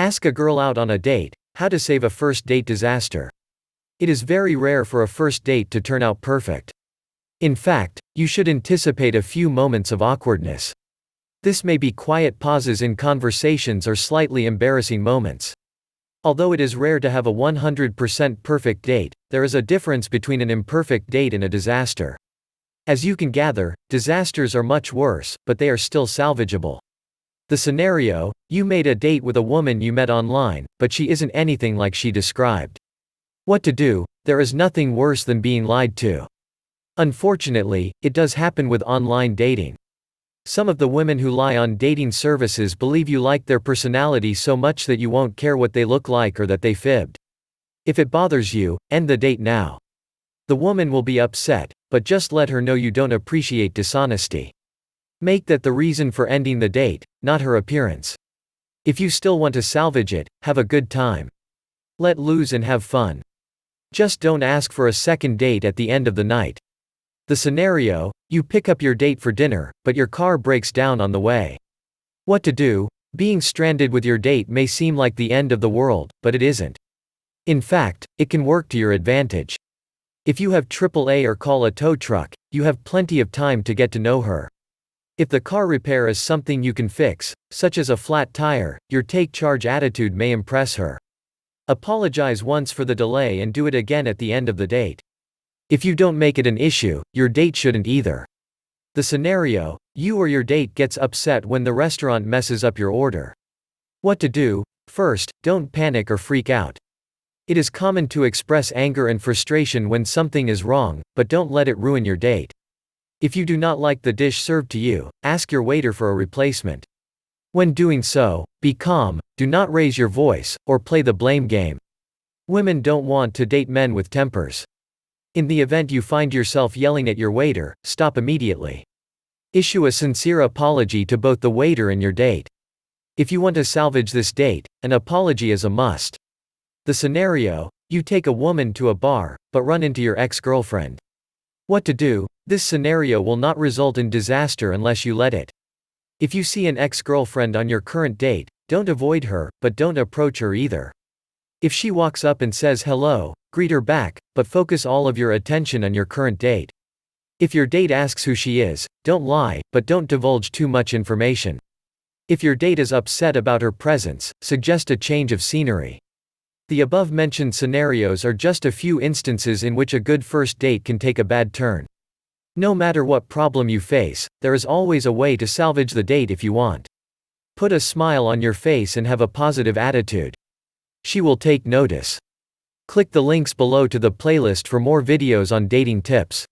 Ask a girl out on a date, how to save a first date disaster. It is very rare for a first date to turn out perfect. In fact, you should anticipate a few moments of awkwardness. This may be quiet pauses in conversations or slightly embarrassing moments. Although it is rare to have a 100% perfect date, there is a difference between an imperfect date and a disaster. As you can gather, disasters are much worse, but they are still salvageable. The scenario: you made a date with a woman you met online, but she isn't anything like she described. What to do? There is nothing worse than being lied to. Unfortunately, it does happen with online dating. Some of the women who lie on dating services believe you like their personality so much that you won't care what they look like or that they fibbed. If it bothers you, end the date now. The woman will be upset, but just let her know you don't appreciate dishonesty. Make that the reason for ending the date, not her appearance. If you still want to salvage it, have a good time. Let loose and have fun. Just don't ask for a second date at the end of the night. The scenario: you pick up your date for dinner, but your car breaks down on the way. What to do? Being stranded with your date may seem like the end of the world, but it isn't. In fact, it can work to your advantage. If you have AAA or call a tow truck, you have plenty of time to get to know her. If the car repair is something you can fix, such as a flat tire, your take-charge attitude may impress her. Apologize once for the delay and do it again at the end of the date. If you don't make it an issue, your date shouldn't either. The scenario: you or your date gets upset when the restaurant messes up your order. What to do? First, don't panic or freak out. It is common to express anger and frustration when something is wrong, but don't let it ruin your date. If you do not like the dish served to you, ask your waiter for a replacement. When doing so, be calm, do not raise your voice, or play the blame game. Women don't want to date men with tempers. In the event you find yourself yelling at your waiter, stop immediately. Issue a sincere apology to both the waiter and your date. If you want to salvage this date, an apology is a must. The scenario: you take a woman to a bar, but run into your ex-girlfriend. What to do? This scenario will not result in disaster unless you let it. If you see an ex-girlfriend on your current date, don't avoid her, but don't approach her either. If she walks up and says hello, greet her back, but focus all of your attention on your current date. If your date asks who she is, don't lie, but don't divulge too much information. If your date is upset about her presence, suggest a change of scenery. The above-mentioned scenarios are just a few instances in which a good first date can take a bad turn. No matter what problem you face, there is always a way to salvage the date if you want. Put a smile on your face and have a positive attitude. She will take notice. Click the links below to the playlist for more videos on dating tips.